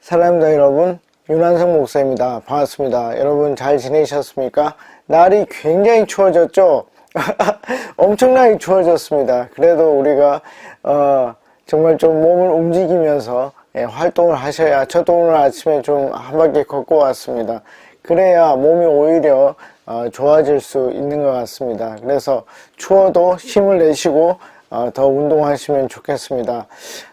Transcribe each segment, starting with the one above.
사랑합니다 여러분, 윤한성 목사입니다. 반갑습니다. 여러분 잘 지내셨습니까? 날이 굉장히 추워졌죠? 엄청나게 추워졌습니다. 그래도 우리가 정말 좀 몸을 움직이면서 활동을 하셔야, 저도 오늘 아침에 좀 한 바퀴 걷고 왔습니다. 그래야 몸이 오히려 좋아질 수 있는 것 같습니다. 그래서 추워도 힘을 내시고 더 운동하시면 좋겠습니다.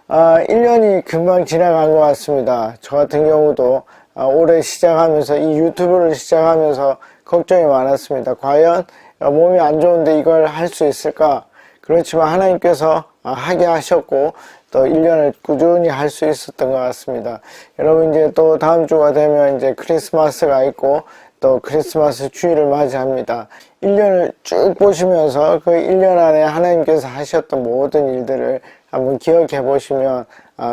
1년이 금방 지나간 것 같습니다. 저 같은 경우도 올해 시작하면서, 이 유튜브를 시작하면서 걱정이 많았습니다. 과연 몸이 안 좋은데 이걸 할 수 있을까? 그렇지만 하나님께서 하게 하셨고 또 1년을 꾸준히 할 수 있었던 것 같습니다. 여러분, 이제 또 다음 주가 되면 이제 크리스마스가 있고 또 크리스마스 주일을 맞이합니다. 1년을 쭉 보시면서 그 1년 안에 하나님께서 하셨던 모든 일들을 한번 기억해 보시면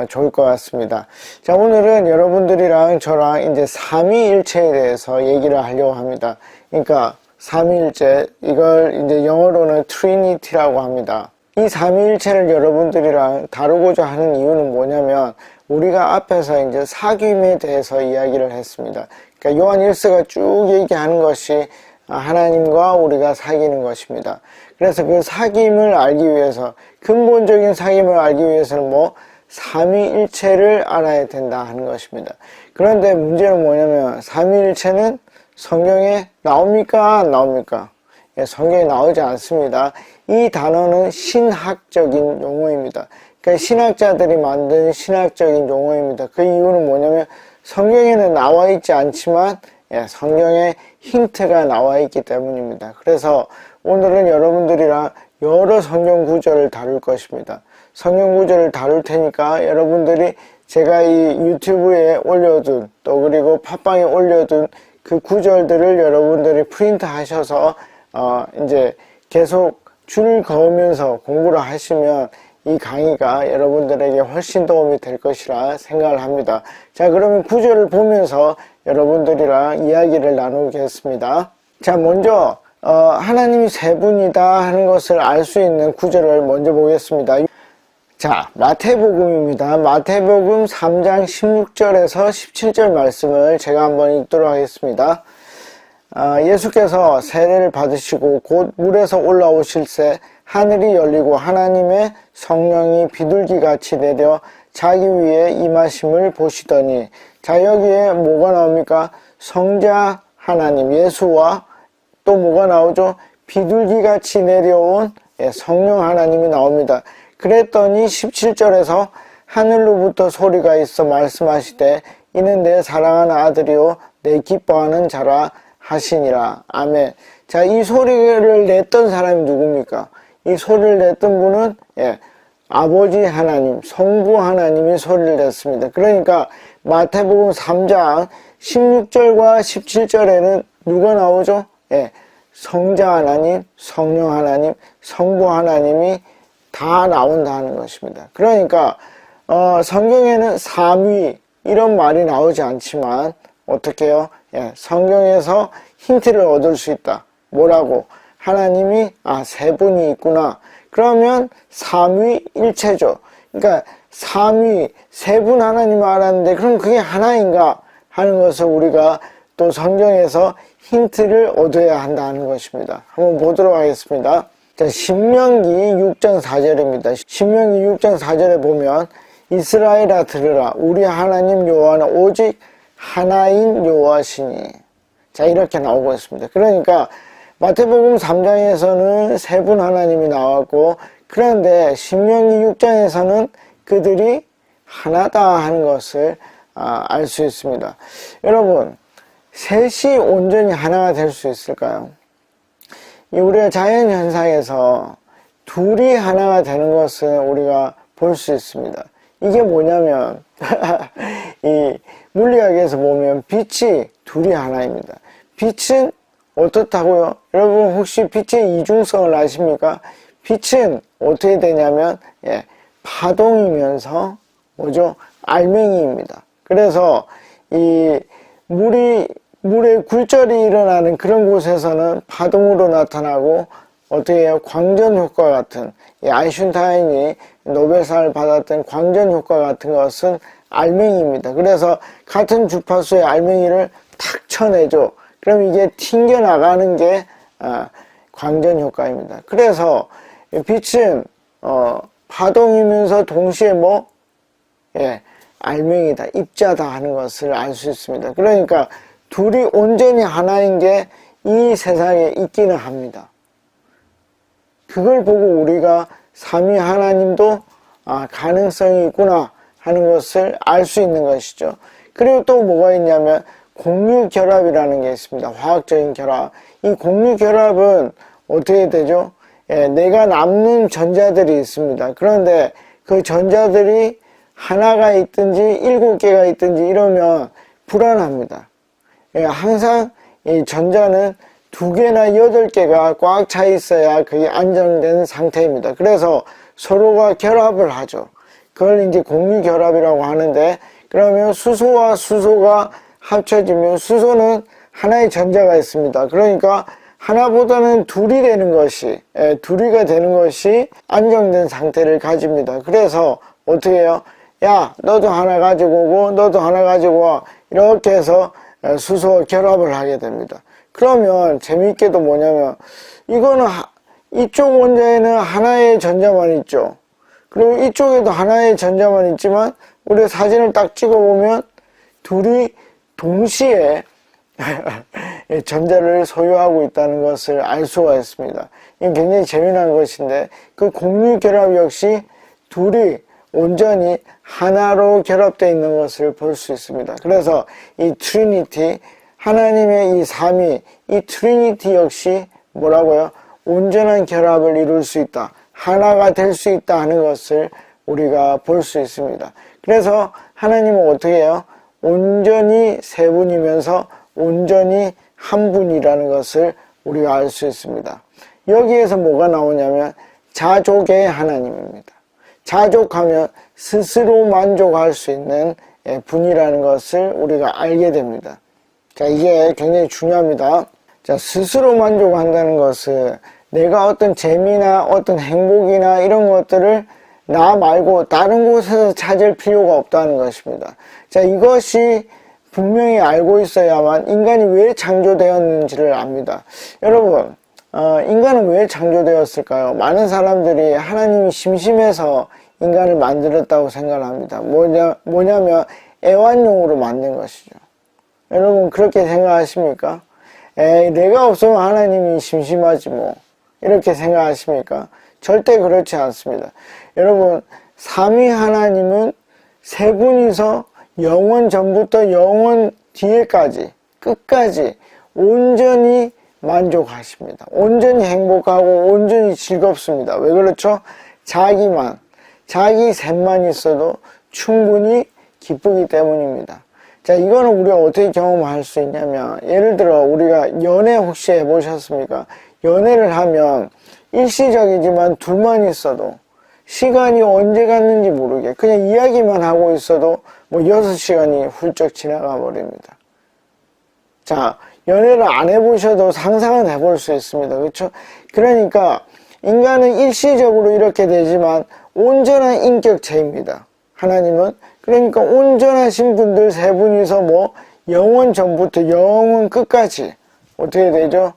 좋을 것 같습니다. 자, 오늘은 여러분들이랑 저랑 이제 삼위일체에 대해서 얘기를 하려고 합니다. 그러니까 삼위일체, 이걸 이제 영어로는 트리니티라고 합니다. 이 삼위일체를 여러분들이랑 다루고자 하는 이유는 뭐냐면, 우리가 앞에서 이제 사귐에 대해서 이야기를 했습니다. 그러니까 요한 1서가 쭉 얘기하는 것이 하나님과 우리가 사귀는 것입니다. 그래서 그 사귐을 알기 위해서, 근본적인 사귐을 알기 위해서는 삼위일체를 알아야 된다 하는 것입니다. 그런데 문제는 뭐냐면, 삼위일체는 성경에 나옵니까? 안 나옵니까? 성경에 나오지 않습니다. 이 단어는 신학적인 용어입니다. 그러니까 신학자들이 만든 신학적인 용어입니다. 그 이유는 뭐냐면, 성경에는 나와 있지 않지만 성경에 힌트가 나와 있기 때문입니다. 그래서 오늘은 여러분들이랑 여러 성경 구절을 다룰 것입니다. 성경 구절을 다룰 테니까 여러분들이 제가 이 유튜브에 올려둔, 또 그리고 팟빵에 올려둔 그 구절들을 여러분들이 프린트 하셔서 이제 계속 줄 그으면서 공부를 하시면 이 강의가 여러분들에게 훨씬 도움이 될 것이라 생각을 합니다. 자, 그러면 구절을 보면서 여러분들이랑 이야기를 나누겠습니다. 자, 먼저 하나님이 세 분이다 하는 것을 알 수 있는 구절을 먼저 보겠습니다. 자, 마태복음입니다. 마태복음 3장 16절에서 17절 말씀을 제가 한번 읽도록 하겠습니다. 예수께서 세례를 받으시고 곧 물에서 올라오실새 하늘이 열리고 하나님의 성령이 비둘기같이 내려 자기 위에 임하심을 보시더니, 자, 여기에 뭐가 나옵니까? 성자 하나님 예수와 또 뭐가 나오죠? 비둘기같이 내려온 성령 하나님이 나옵니다. 그랬더니 17절에서 하늘로부터 소리가 있어 말씀하시되, 이는 내 사랑하는 아들이요 내 기뻐하는 자라 하시니라. 아멘. 자, 이 소리를 냈던 사람이 누굽니까? 이 소리를 냈던 분은 아버지 하나님, 성부 하나님이 소리를 냈습니다. 그러니까 마태복음 3장 16절과 17절에는 누가 나오죠? 성자 하나님, 성령 하나님, 성부 하나님이 다 나온다는 것입니다. 그러니까 성경에는 삼위 이런 말이 나오지 않지만 어떻게 해요? 성경에서 힌트를 얻을 수 있다. 뭐라고? 하나님이 세 분이 있구나. 그러면 삼위일체죠. 그러니까 삼위, 세 분 하나님을 알았는데 그럼 그게 하나인가 하는 것을 우리가 또 성경에서 힌트를 얻어야 한다는 것입니다. 한번 보도록 하겠습니다. 자, 신명기 6장 4절입니다. 신명기 6장 4절에 보면, 이스라엘아 들으라, 우리 하나님 여호와는 오직 하나인 여호와시니. 자, 이렇게 나오고 있습니다. 그러니까 마태복음 3장에서는 세 분 하나님이 나왔고, 그런데 신명기 6장에서는 그들이 하나다 하는 것을 알 수 있습니다. 여러분, 셋이 온전히 하나가 될 수 있을까요? 우리가 자연현상에서 둘이 하나가 되는 것을 우리가 볼 수 있습니다. 이게 뭐냐면 이 물리학에서 보면 빛이 둘이 하나입니다. 빛은 어떻다고요? 여러분 혹시 빛의 이중성을 아십니까? 빛은 어떻게 되냐면 파동이면서 뭐죠? 알맹이입니다. 그래서 이 물에 굴절이 일어나는 그런 곳에서는 파동으로 나타나고 어떻게 해요? 광전 효과 같은, 이 아인슈타인이 노벨상을 받았던 광전 효과 같은 것은 알맹이입니다. 그래서 같은 주파수의 알맹이를 탁 쳐내죠. 그럼 이게 튕겨나가는 게 광전 효과입니다. 그래서 빛은 파동이면서 동시에 알맹이다, 입자다 하는 것을 알 수 있습니다. 그러니까 둘이 온전히 하나인 게 이 세상에 있기는 합니다. 그걸 보고 우리가 삼위 하나님도 가능성이 있구나 하는 것을 알 수 있는 것이죠. 그리고 또 뭐가 있냐면 공유결합이라는 게 있습니다. 화학적인 결합. 이 공유결합은 어떻게 되죠? 내가 남는 전자들이 있습니다. 그런데 그 전자들이 하나가 있든지 7개가 있든지 이러면 불안합니다. 항상 이 전자는 2개나 8개가 꽉 차 있어야 그게 안정된 상태입니다. 그래서 서로가 결합을 하죠. 그걸 이제 공유결합이라고 하는데, 그러면 수소와 수소가 합쳐지면 수소는 하나의 전자가 있습니다. 그러니까 하나보다는 둘이 되는 것이, 둘이가 되는 것이 안정된 상태를 가집니다. 그래서 어떻게 해요? 야, 너도 하나 가지고 오고 너도 하나 가지고 와. 이렇게 해서 수소와 결합을 하게 됩니다. 그러면 재미있게도 뭐냐면 이거는 이쪽 원자에는 하나의 전자만 있죠. 그리고 이쪽에도 하나의 전자만 있지만 우리 사진을 딱 찍어보면 둘이 동시에 전자를 소유하고 있다는 것을 알 수가 있습니다. 이게 굉장히 재미난 것인데, 그 공유결합 역시 둘이 온전히 하나로 결합되어 있는 것을 볼 수 있습니다. 그래서 이 트리니티, 하나님의 이 삼위, 이 트리니티 역시 뭐라고요? 온전한 결합을 이룰 수 있다, 하나가 될 수 있다 하는 것을 우리가 볼 수 있습니다. 그래서 하나님은 어떻게 해요? 온전히 세 분이면서 온전히 한 분이라는 것을 우리가 알 수 있습니다. 여기에서 뭐가 나오냐면 자족의 하나님입니다. 자족하면 스스로 만족할 수 있는 분이라는 것을 우리가 알게 됩니다. 자, 이게 굉장히 중요합니다. 자, 스스로 만족한다는 것은 내가 어떤 재미나 어떤 행복이나 이런 것들을 나 말고 다른 곳에서 찾을 필요가 없다는 것입니다. 자, 이것이 분명히 알고 있어야만 인간이 왜 창조되었는지를 압니다. 여러분, 인간은 왜 창조되었을까요? 많은 사람들이 하나님이 심심해서 인간을 만들었다고 생각을 합니다. 뭐냐면 애완용으로 만든 것이죠. 여러분, 그렇게 생각하십니까? 에이, 내가 없으면 하나님이 심심하지 뭐, 이렇게 생각하십니까? 절대 그렇지 않습니다. 여러분, 삼위 하나님은 세 분이서 영원 전부터 영원 뒤에까지, 끝까지 온전히 만족하십니다. 온전히 행복하고 온전히 즐겁습니다. 왜 그렇죠? 자기 셋만 있어도 충분히 기쁘기 때문입니다. 자, 이거는 우리가 어떻게 경험할 수 있냐면, 예를 들어 우리가 연애 혹시 해보셨습니까? 연애를 하면 일시적이지만 둘만 있어도 시간이 언제 갔는지 모르게 그냥 이야기만 하고 있어도 6시간이 훌쩍 지나가 버립니다. 자, 연애를 안 해보셔도 상상은 해볼 수 있습니다. 그렇죠? 그러니까 인간은 일시적으로 이렇게 되지만 온전한 인격체입니다. 하나님은. 그러니까 온전하신 분들 세 분이서 영원 전부터 영원 끝까지 어떻게 되죠?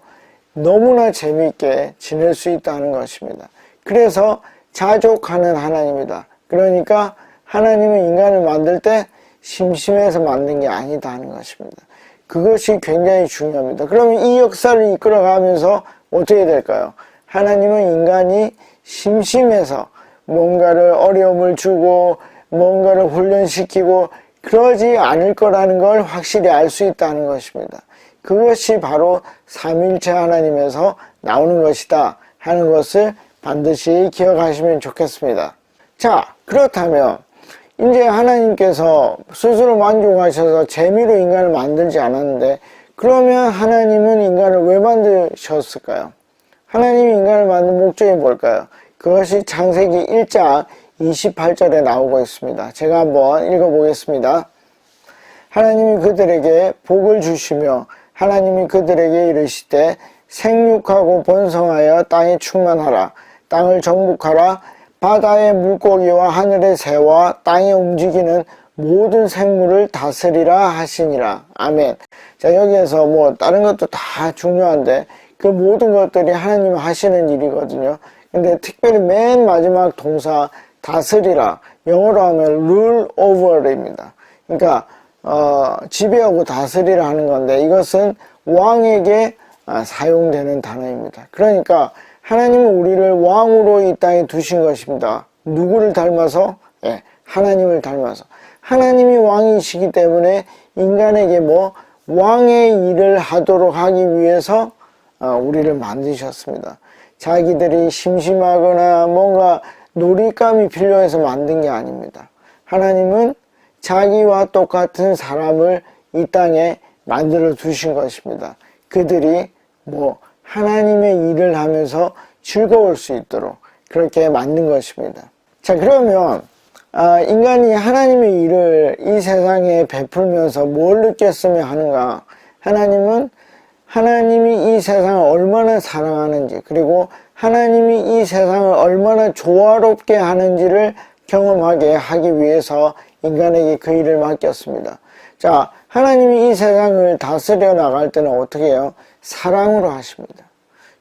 너무나 재미있게 지낼 수 있다는 것입니다. 그래서 자족하는 하나님이다. 그러니까 하나님은 인간을 만들 때 심심해서 만든 게 아니다 하는 것입니다. 그것이 굉장히 중요합니다. 그러면 이 역사를 이끌어가면서 어떻게 될까요? 하나님은 인간이 심심해서 뭔가를 어려움을 주고 뭔가를 훈련시키고 그러지 않을 거라는 걸 확실히 알 수 있다는 것입니다. 그것이 바로 삼위일체 하나님에서 나오는 것이다 하는 것을 반드시 기억하시면 좋겠습니다. 자, 그렇다면 이제 하나님께서 스스로 만족하셔서 재미로 인간을 만들지 않았는데, 그러면 하나님은 인간을 왜 만드셨을까요? 하나님이 인간을 만든 목적이 뭘까요? 그것이 창세기 1장 28절에 나오고 있습니다. 제가 한번 읽어보겠습니다. 하나님이 그들에게 복을 주시며 하나님이 그들에게 이르시되 생육하고 번성하여 땅에 충만하라. 땅을 정복하라. 바다의 물고기와 하늘의 새와 땅에 움직이는 모든 생물을 다스리라 하시니라. 아멘. 자, 여기에서 뭐 다른 것도 다 중요한데 그 모든 것들이 하나님 하시는 일이거든요. 근데 특별히 맨 마지막 동사 다스리라, 영어로 하면 rule over입니다. 그러니까 지배하고 다스리라 하는 건데 이것은 왕에게 사용되는 단어입니다. 그러니까 하나님은 우리를 왕으로 이 땅에 두신 것입니다. 누구를 닮아서? 예, 하나님을 닮아서. 하나님이 왕이시기 때문에 인간에게 뭐 왕의 일을 하도록 하기 위해서 우리를 만드셨습니다. 자기들이 심심하거나 뭔가 놀잇감이 필요해서 만든 게 아닙니다. 하나님은 자기와 똑같은 사람을 이 땅에 만들어 두신 것입니다. 그들이 뭐 하나님의 일을 하면서 즐거울 수 있도록 그렇게 만든 것입니다. 자, 그러면 인간이 하나님의 일을 이 세상에 베풀면서 뭘 느꼈으면 하는가? 하나님은 하나님이 이 세상을 얼마나 사랑하는지, 그리고 하나님이 이 세상을 얼마나 조화롭게 하는지를 경험하게 하기 위해서 인간에게 그 일을 맡겼습니다. 자, 하나님이 이 세상을 다스려 나갈 때는 어떻게 해요? 사랑으로 하십니다.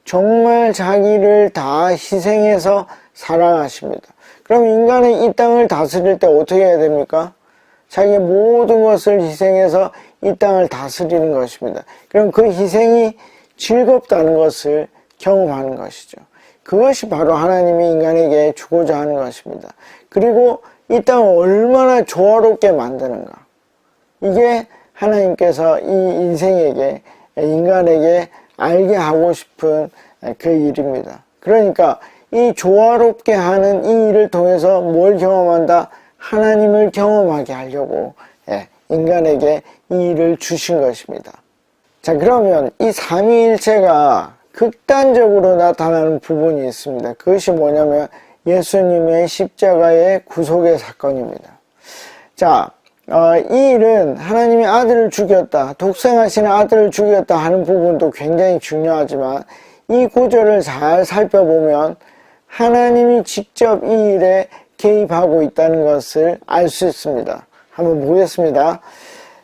정말 자기를 다 희생해서 사랑하십니다. 그럼 인간이 이 땅을 다스릴 때 어떻게 해야 됩니까? 자기의 모든 것을 희생해서 이 땅을 다스리는 것입니다. 그럼 그 희생이 즐겁다는 것을 경험하는 것이죠. 그것이 바로 하나님이 인간에게 주고자 하는 것입니다. 그리고 이 땅을 얼마나 조화롭게 만드는가. 이게 하나님께서 이 인생에게, 인간에게 알게 하고 싶은 그 일입니다. 그러니까 이 조화롭게 하는 이 일을 통해서 뭘 경험한다? 하나님을 경험하게 하려고 인간에게 이 일을 주신 것입니다. 자, 그러면 이 삼위일체가 극단적으로 나타나는 부분이 있습니다. 그것이 뭐냐면 예수님의 십자가의 구속의 사건입니다. 자, 이 일은 하나님이 아들을 죽였다, 독생하시는 아들을 죽였다 하는 부분도 굉장히 중요하지만 이 구절을 잘 살펴보면 하나님이 직접 이 일에 개입하고 있다는 것을 알 수 있습니다. 한번 보겠습니다.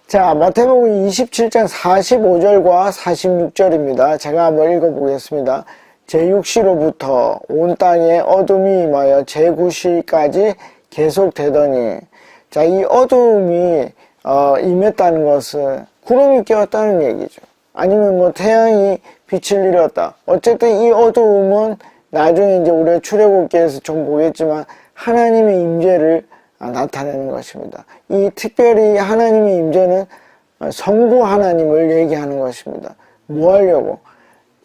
자, 마태복음 27장 45절과 46절입니다. 제가 한번 읽어보겠습니다. 제6시로부터 온 땅에 어둠이 임하여 제9시까지 계속되더니, 자, 이 어둠이 임했다는 것은 구름이 끼었다는 얘기죠. 아니면 뭐 태양이 빛을 잃었다. 어쨌든 이 어두움은 나중에 이제 우리가 출애굽기에서 좀 보겠지만 하나님의 임재를 나타내는 것입니다. 이 특별히 하나님의 임재는 성부 하나님을 얘기하는 것입니다. 뭐 하려고?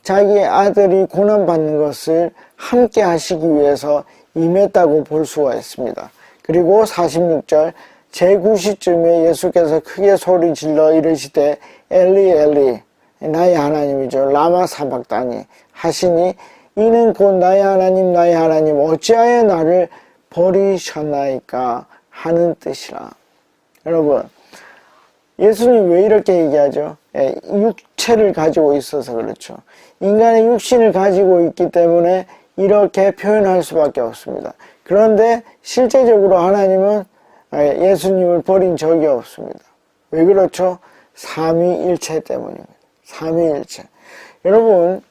자기의 아들이 고난받는 것을 함께 하시기 위해서 임했다고 볼 수가 있습니다. 그리고 46절 제9시쯤에 예수께서 크게 소리 질러 이르시되 엘리 엘리 나의 하나님이죠 라마 사박다니 하시니 이는 곧 나의 하나님 어찌하여 나를 버리셨나이까 하는 뜻이라. 여러분, 예수님 왜 이렇게 얘기하죠? 육체를 가지고 있어서 그렇죠. 인간의 육신을 가지고 있기 때문에 이렇게 표현할 수밖에 없습니다. 그런데 실제적으로 하나님은 예수님을 버린 적이 없습니다. 왜 그렇죠? 삼위일체 때문입니다. 삼위일체. 여러분,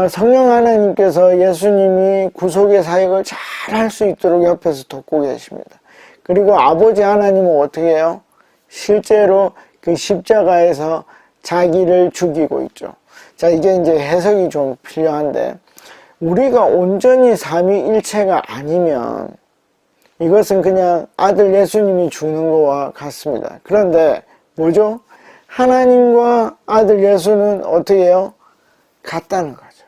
성령 하나님께서 예수님이 구속의 사역을 잘 할 수 있도록 옆에서 돕고 계십니다. 그리고 아버지 하나님은 어떻게 해요? 실제로 그 십자가에서 자기를 죽이고 있죠. 자, 이게 이제 해석이 좀 필요한데, 우리가 온전히 삼위일체가 아니면 이것은 그냥 아들 예수님이 죽는 거와 같습니다. 그런데 뭐죠? 하나님과 아들 예수는 어떻게 해요? 같다는 거죠.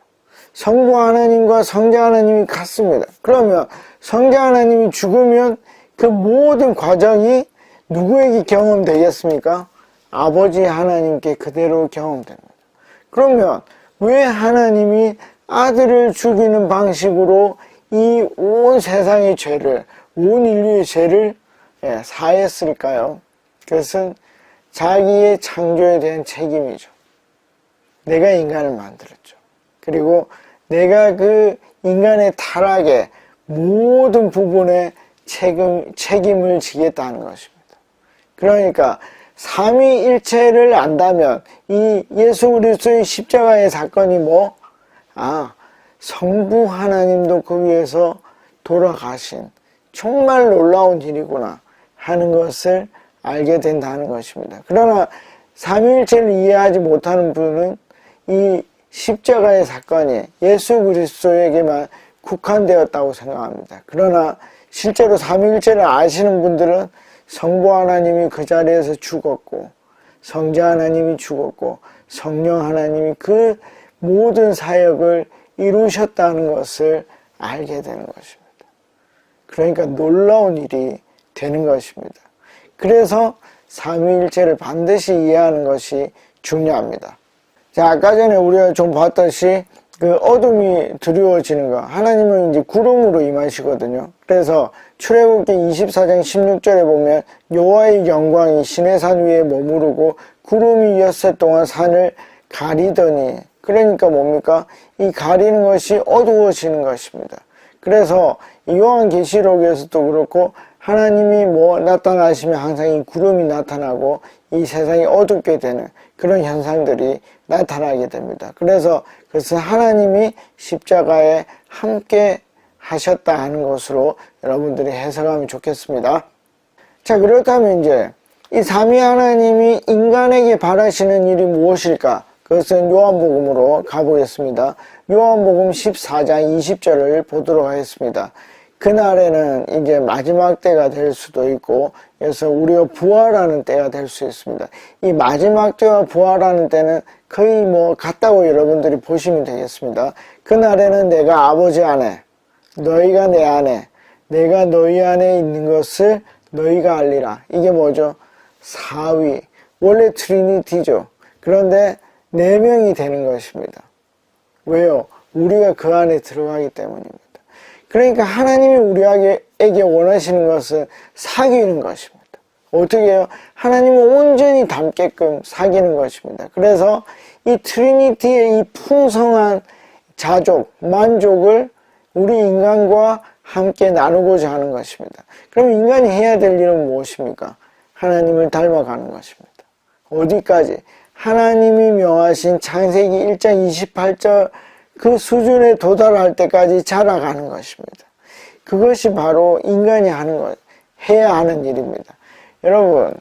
성부 하나님과 성자 하나님이 같습니다. 그러면 성자 하나님이 죽으면 그 모든 과정이 누구에게 경험되겠습니까? 아버지 하나님께 그대로 경험됩니다. 그러면 왜 하나님이 아들을 죽이는 방식으로 이 온 세상의 죄를, 온 인류의 죄를 사했을까요? 그것은 자기의 창조에 대한 책임이죠. 내가 인간을 만들었죠. 그리고 내가 그 인간의 타락의 모든 부분에 책임을 지겠다는 것입니다. 그러니까 삼위일체를 안다면 이 예수 그리스도의 십자가의 사건이 성부 하나님도 그 위에서 돌아가신 정말 놀라운 일이구나 하는 것을 알게 된다는 것입니다. 그러나 삼위일체를 이해하지 못하는 분은 이 십자가의 사건이 예수 그리스도에게만 국한되었다고 생각합니다. 그러나 실제로 삼위일체를 아시는 분들은 성부 하나님이 그 자리에서 죽었고, 성자 하나님이 죽었고, 성령 하나님이 그 모든 사역을 이루셨다는 것을 알게 되는 것입니다. 그러니까 놀라운 일이 되는 것입니다. 그래서 삼위일체를 반드시 이해하는 것이 중요합니다. 자, 아까 전에 우리가 좀 봤듯이 그 어둠이 두려워지는 거, 하나님은 이제 구름으로 임하시거든요. 그래서 출애굽기 24장 16절에 보면 여호와의 영광이 시내산 위에 머무르고 구름이 엿새 동안 산을 가리더니, 그러니까 뭡니까? 이 가리는 것이 어두워지는 것입니다. 그래서 요한계시록에서도 그렇고 하나님이 나타나시면 항상 이 구름이 나타나고 이 세상이 어둡게 되는 그런 현상들이 나타나게 됩니다. 그래서 그것은 하나님이 십자가에 함께 하셨다 하는 것으로 여러분들이 해석하면 좋겠습니다. 자, 그렇다면 이제 이 삼위 하나님이 인간에게 바라시는 일이 무엇일까? 그것은 요한복음으로 가보겠습니다. 요한복음 14장 20절을 보도록 하겠습니다. 그날에는 이제 마지막 때가 될 수도 있고, 그래서 우리가 부활하는 때가 될 수 있습니다. 이 마지막 때와 부활하는 때는 거의 같다고 여러분들이 보시면 되겠습니다. 그날에는 내가 아버지 안에, 너희가 내 안에, 내가 너희 안에 있는 것을 너희가 알리라. 이게 뭐죠? 사위. 원래 트리니티죠. 그런데 4명이 되는 것입니다. 왜요? 우리가 그 안에 들어가기 때문입니다. 그러니까 하나님이 우리에게 원하시는 것은 사귀는 것입니다. 어떻게 해요? 하나님을 온전히 닮게끔 사귀는 것입니다. 그래서 이 트리니티의 이 풍성한 자족, 만족을 우리 인간과 함께 나누고자 하는 것입니다. 그럼 인간이 해야 될 일은 무엇입니까? 하나님을 닮아가는 것입니다. 어디까지? 하나님이 명하신 창세기 1장 28절 그 수준에 도달할 때까지 자라가는 것입니다. 그것이 바로 인간이 해야 하는 일입니다. 여러분,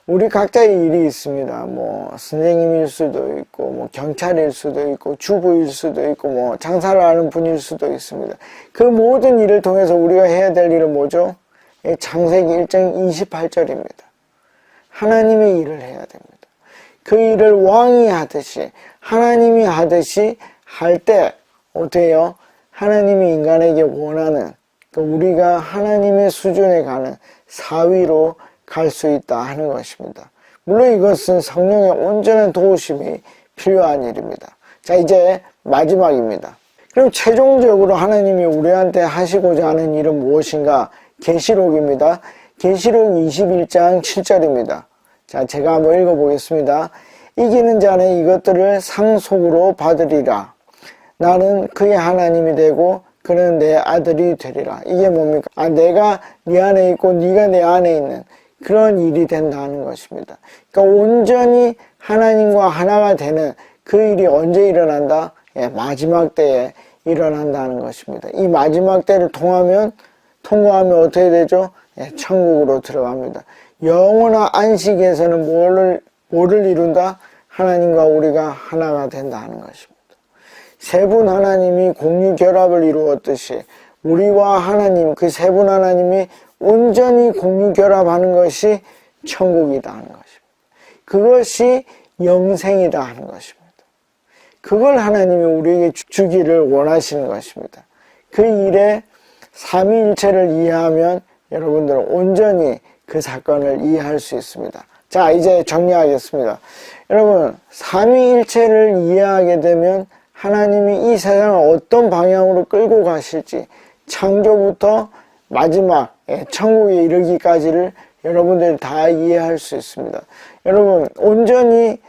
우리 각자의 일이 있습니다. 선생님일 수도 있고, 경찰일 수도 있고, 주부일 수도 있고, 장사를 하는 분일 수도 있습니다. 그 모든 일을 통해서 우리가 해야 될 일은 뭐죠? 창세기 1장 28절입니다. 하나님의 일을 해야 됩니다. 그 일을 왕이 하듯이, 하나님이 하듯이 할 때 어떻게 해요? 하나님이 인간에게 원하는, 우리가 하나님의 수준에 가는 사위로 갈 수 있다 하는 것입니다. 물론 이것은 성령의 온전한 도우심이 필요한 일입니다. 자, 이제 마지막입니다. 그럼 최종적으로 하나님이 우리한테 하시고자 하는 일은 무엇인가? 계시록입니다. 계시록 21장 7절입니다. 자, 제가 한번 읽어보겠습니다. 이기는 자는 이것들을 상속으로 받으리라. 나는 그의 하나님이 되고 그는 내 아들이 되리라. 이게 뭡니까? 내가 네 안에 있고 네가 내 안에 있는 그런 일이 된다는 것입니다. 그러니까 온전히 하나님과 하나가 되는 그 일이 언제 일어난다? 마지막 때에 일어난다는 것입니다. 이 마지막 때를 통과하면 어떻게 되죠? 천국으로 들어갑니다. 영원한 안식에서는 뭐를 이룬다? 하나님과 우리가 하나가 된다는 것입니다. 세 분 하나님이 공유결합을 이루었듯이 우리와 하나님, 그 세 분 하나님이 온전히 공유결합하는 것이 천국이다 하는 것입니다. 그것이 영생이다 하는 것입니다. 그걸 하나님이 우리에게 주기를 원하시는 것입니다. 그 일에 삼위일체를 이해하면 여러분들은 온전히 그 사건을 이해할 수 있습니다. 자, 이제 정리하겠습니다. 여러분, 삼위일체를 이해하게 되면 하나님이 이 세상을 어떤 방향으로 끌고 가실지 창조부터 마지막 천국에 이르기까지를 여러분들이 다 이해할 수 있습니다. 여러분, 온전히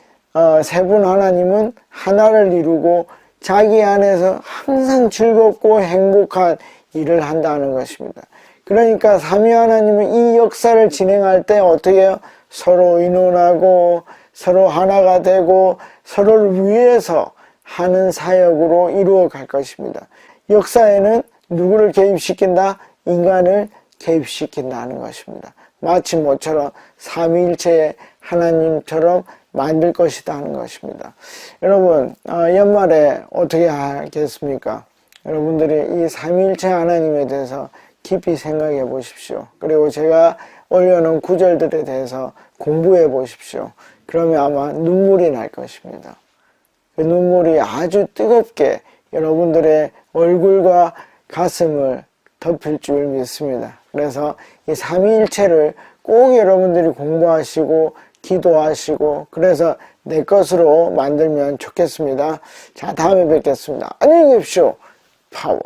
세 분 하나님은 하나를 이루고 자기 안에서 항상 즐겁고 행복한 일을 한다는 것입니다. 그러니까 삼위 하나님은 이 역사를 진행할 때 어떻게 해요? 서로 의논하고 서로 하나가 되고 서로를 위해서 하는 사역으로 이루어 갈 것입니다. 역사에는 누구를 개입시킨다? 인간을 개입시킨다는 것입니다. 마치 모처럼 삼위일체의 하나님처럼 만들 것이다 하는 것입니다. 여러분, 연말에 어떻게 하겠습니까? 여러분들이 이 삼위일체 하나님에 대해서 깊이 생각해 보십시오. 그리고 제가 올려놓은 구절들에 대해서 공부해 보십시오. 그러면 아마 눈물이 날 것입니다. 그 눈물이 아주 뜨겁게 여러분들의 얼굴과 가슴을 덮일 줄 믿습니다. 그래서 이 삼위일체를 꼭 여러분들이 공부하시고 기도하시고 그래서 내 것으로 만들면 좋겠습니다. 자, 다음에 뵙겠습니다. 안녕히 계십시오. 파워.